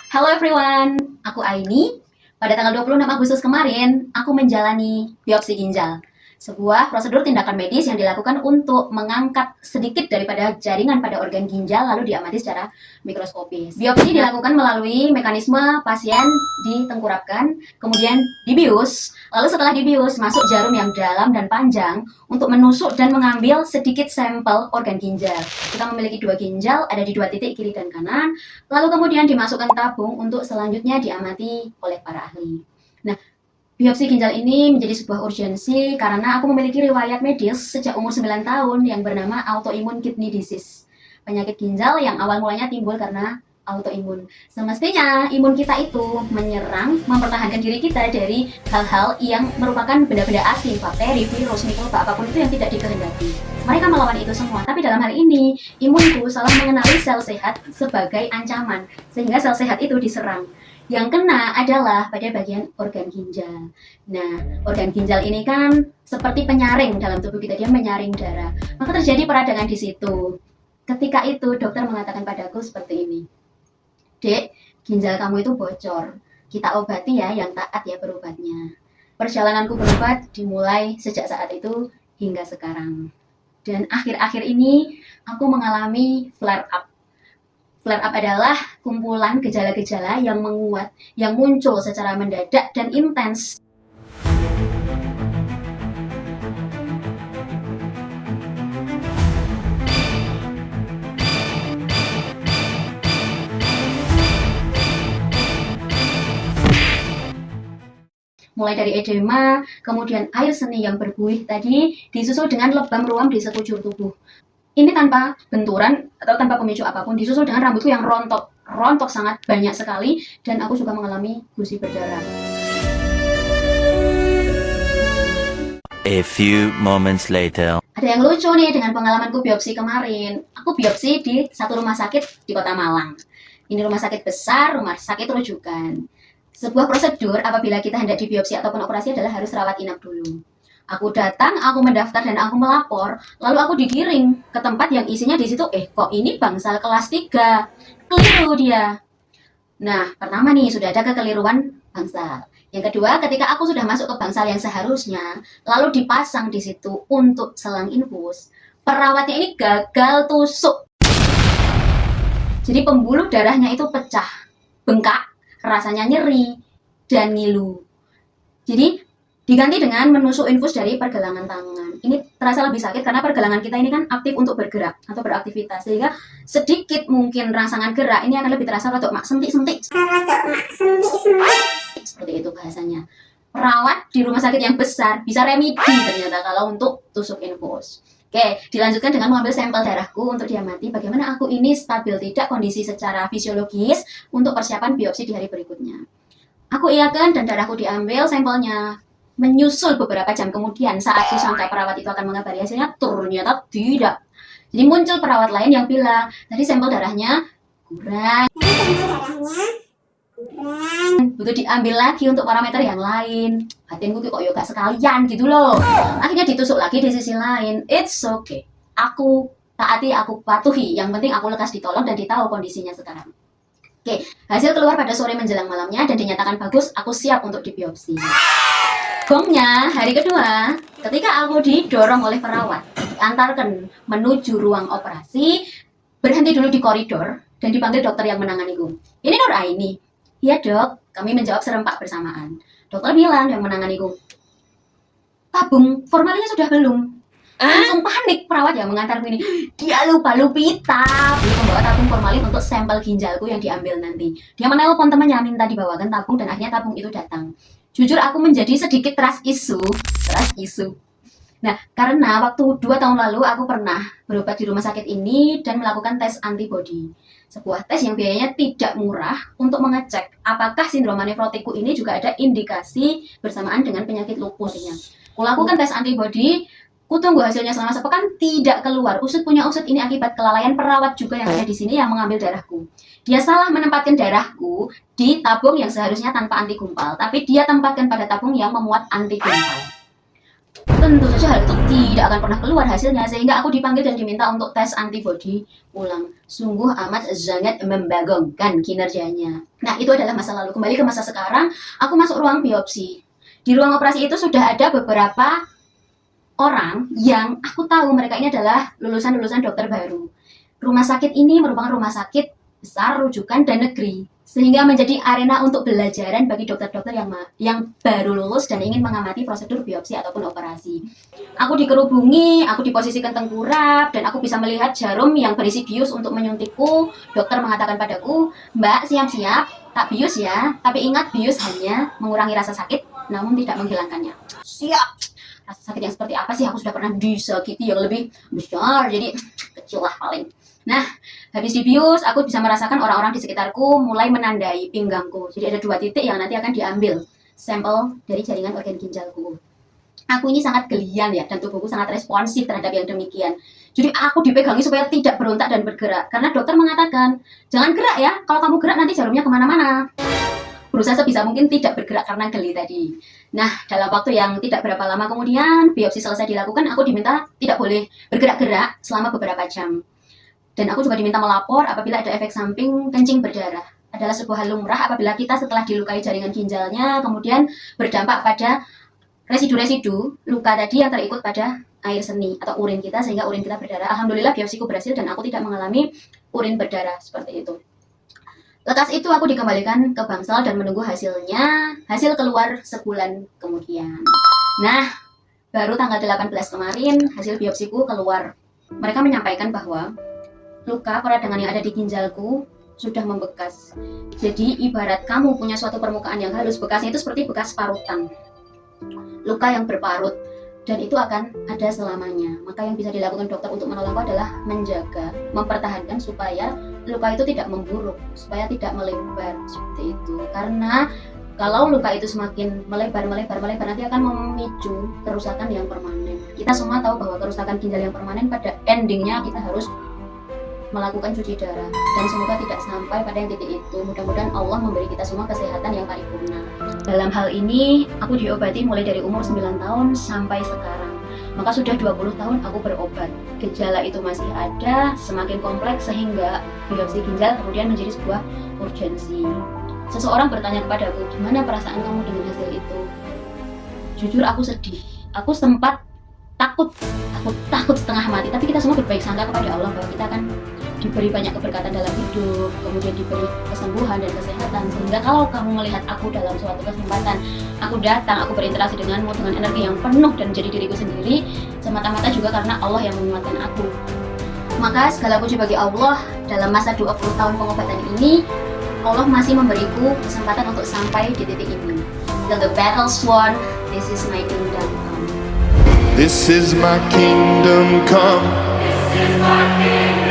Hello everyone, aku Aini. Pada tanggal 26 Agustus kemarin, aku menjalani biopsi ginjal. Sebuah prosedur tindakan medis yang dilakukan untuk mengangkat sedikit daripada jaringan pada organ ginjal lalu diamati secara mikroskopis. Biopsi dilakukan melalui mekanisme pasien ditengkurapkan, kemudian dibius, lalu setelah dibius masuk jarum yang dalam dan panjang untuk menusuk dan mengambil sedikit sampel organ ginjal. Kita memiliki dua ginjal, ada di dua titik kiri dan kanan, lalu kemudian dimasukkan tabung untuk selanjutnya diamati oleh para ahli. Nah, biopsi ginjal ini menjadi sebuah urgensi karena aku memiliki riwayat medis sejak umur 9 tahun yang bernama autoimmune kidney disease. Penyakit ginjal yang awal mulanya timbul karena autoimun. Semestinya imun kita itu menyerang, mempertahankan diri kita dari hal-hal yang merupakan benda-benda asing, bakteri, virus, mikroba, apapun itu yang tidak dikehendaki. Mereka melawan itu semua, tapi dalam hal ini imunku salah mengenali sel sehat sebagai ancaman, sehingga sel sehat itu diserang. Yang kena adalah pada bagian organ ginjal. Nah, organ ginjal ini kan seperti penyaring dalam tubuh kita, dia menyaring darah. Maka terjadi peradangan di situ. Ketika itu dokter mengatakan padaku seperti ini, "Dek, ginjal kamu itu bocor. Kita obati ya, yang taat ya berobatnya." Perjalananku berobat dimulai sejak saat itu hingga sekarang. Dan akhir-akhir ini aku mengalami flare up. Flare up adalah kumpulan gejala-gejala yang menguat, yang muncul secara mendadak dan intens. Mulai dari edema, kemudian air seni yang berbuih tadi, disusul dengan lebam ruam di sekujur tubuh. Ini tanpa benturan atau tanpa pemicu apapun, disusul dengan rambutku yang rontok sangat banyak sekali, dan aku juga mengalami gusi berdarah. A few moments later. Ada yang lucu nih dengan pengalamanku biopsi kemarin. Aku biopsi di satu rumah sakit di Kota Malang. Ini rumah sakit besar, rumah sakit rujukan. Sebuah prosedur apabila kita hendak dibiopsi ataupun operasi adalah harus rawat inap dulu. Aku datang, aku mendaftar dan aku melapor, lalu aku digiring ke tempat yang isinya di situ, kok ini bangsal kelas 3. Keliru dia. Nah, pertama nih sudah ada kekeliruan bangsal. Yang kedua, ketika aku sudah masuk ke bangsal yang seharusnya, lalu dipasang di situ untuk selang infus, perawatnya ini gagal tusuk. Jadi pembuluh darahnya itu pecah, bengkak, rasanya nyeri, dan ngilu. Jadi diganti dengan menusuk infus dari pergelangan tangan. Ini terasa lebih sakit karena pergelangan kita ini kan aktif untuk bergerak atau beraktivitas, sehingga sedikit mungkin rangsangan gerak ini akan lebih terasa rotok mak sentik-sentik. Seperti itu bahasanya. Perawat di rumah sakit yang besar bisa remedi ternyata kalau untuk tusuk infus. Oke, dilanjutkan dengan mengambil sampel darahku untuk diamati bagaimana aku ini stabil tidak kondisi secara fisiologis untuk persiapan biopsi di hari berikutnya. Aku iakan dan darahku diambil sampelnya. Menyusul beberapa jam kemudian saat kusangka perawat itu akan mengabari hasilnya, ternyata tidak. Jadi muncul perawat lain yang bilang, tadi sampel darahnya kurang, butuh diambil lagi untuk parameter yang lain. Batinku kok gak sekalian gitu loh. Akhirnya ditusuk lagi di sisi lain. It's okay. Aku taati, aku patuhi. Yang penting aku lekas ditolong dan ditahu kondisinya sekarang. Oke, hasil keluar pada sore menjelang malamnya dan dinyatakan bagus, aku siap untuk dibiopsi. Gongnya hari kedua, ketika aku didorong oleh perawat, diantarkan menuju ruang operasi, berhenti dulu di koridor dan dipanggil dokter yang menanganiku. "Ini Nur Aini." "Iya dok," kami menjawab serempak bersamaan. Dokter bilang yang menanganiku, "Tabung formalinnya sudah belum?" Langsung panik perawat yang mengantarku ini. Dia lupa Lupita belum membawa tabung formalin untuk sampel ginjalku yang diambil nanti. Dia menelpon temannya minta dibawakan tabung dan akhirnya tabung itu datang. Jujur aku menjadi sedikit trust issue. Nah, karena waktu 2 tahun lalu aku pernah berobat di rumah sakit ini dan melakukan tes antibody. Sebuah tes yang biayanya tidak murah untuk mengecek apakah sindroma nefrotikku ini juga ada indikasi bersamaan dengan penyakit lupusnya. Kulakukan tes antibody, kutunggu hasilnya selama sepekan, tidak keluar. Usut punya usut, ini akibat kelalaian perawat juga yang ada di sini yang mengambil darahku. Dia salah menempatkan darahku di tabung yang seharusnya tanpa antigumpal, tapi dia tempatkan pada tabung yang memuat antigumpal. Tentu saja hal itu tidak akan pernah keluar hasilnya, sehingga aku dipanggil dan diminta untuk tes antibodi ulang. Sungguh amat sangat membagongkan kinerjanya. Nah, itu adalah masa lalu. Kembali ke masa sekarang, aku masuk ruang biopsi. Di ruang operasi itu sudah ada beberapa orang yang aku tahu mereka ini adalah lulusan-lulusan dokter baru. Rumah sakit ini merupakan rumah sakit besar, rujukan, dan negeri, sehingga menjadi arena untuk belajaran bagi dokter-dokter yang baru lulus dan ingin mengamati prosedur biopsi ataupun operasi. Aku dikerubungi, aku diposisikan tengkurap, dan aku bisa melihat jarum yang berisi bius untuk menyuntikku. Dokter mengatakan padaku, "Mbak, siap-siap, tak bius ya, tapi ingat bius hanya mengurangi rasa sakit, namun tidak menghilangkannya." Siap! Rasa sakit yang seperti apa sih? Aku sudah pernah disakiti yang lebih besar, jadi kecil lah paling. Nah, habis dibius, aku bisa merasakan orang-orang di sekitarku mulai menandai pinggangku. Jadi ada 2 titik yang nanti akan diambil sampel dari jaringan organ ginjalku. Aku ini sangat gelian ya, dan tubuhku sangat responsif terhadap yang demikian. Jadi aku dipegangi supaya tidak berontak dan bergerak. Karena dokter mengatakan, jangan gerak ya, kalau kamu gerak nanti jarumnya kemana-mana. Berusaha sebisa mungkin tidak bergerak karena geli tadi. Nah, dalam waktu yang tidak berapa lama kemudian, biopsi selesai dilakukan, aku diminta tidak boleh bergerak-gerak selama beberapa jam. Dan aku juga diminta melapor apabila ada efek samping kencing berdarah. Adalah sebuah hal lumrah apabila kita setelah dilukai jaringan ginjalnya, kemudian berdampak pada residu-residu luka tadi yang terikut pada air seni atau urin kita, sehingga urin kita berdarah. Alhamdulillah biopsiku berhasil dan aku tidak mengalami urin berdarah seperti itu. Lekas itu aku dikembalikan ke Bangsal dan menunggu hasilnya. Hasil keluar sebulan kemudian. Nah, baru tanggal 18 kemarin hasil biopsiku keluar. Mereka menyampaikan bahwa luka peradangan yang ada di ginjalku sudah membekas. Jadi ibarat kamu punya suatu permukaan yang halus, bekasnya itu seperti bekas parutan. Luka yang berparut, dan itu akan ada selamanya. Maka yang bisa dilakukan dokter untuk menolongku adalah menjaga, mempertahankan supaya luka itu tidak memburuk, supaya tidak melebar seperti itu. Karena kalau luka itu semakin melebar nanti akan memicu kerusakan yang permanen. Kita semua tahu bahwa kerusakan ginjal yang permanen pada endingnya kita harus melakukan cuci darah, dan semoga tidak sampai pada yang titik itu. Mudah-mudahan Allah memberi kita semua kesehatan yang paripurna. Dalam hal ini, aku diobati mulai dari umur 9 tahun sampai sekarang. Maka sudah 20 tahun aku berobat. Gejala itu masih ada, semakin kompleks sehingga biopsi ginjal kemudian menjadi sebuah urgensi. Seseorang bertanya kepadaku, gimana perasaan kamu dengan hasil itu? Jujur aku sedih. Aku sempat takut setengah mati, tapi kita semua berbaik sangka kepada Allah bahwa kita akan diberi banyak keberkatan dalam hidup, kemudian diberi kesembuhan dan kesehatan, sehingga kalau kamu melihat aku dalam suatu kesempatan, aku datang, aku berinteraksi denganmu dengan energi yang penuh dan menjadi diriku sendiri, semata-mata juga karena Allah yang menguatkan aku. Maka segala puji bagi Allah, dalam masa 20 tahun pengobatan ini, Allah masih memberiku kesempatan untuk sampai di titik ini. Till the battle's won, this is my kingdom come. This is my kingdom come. This is my kingdom.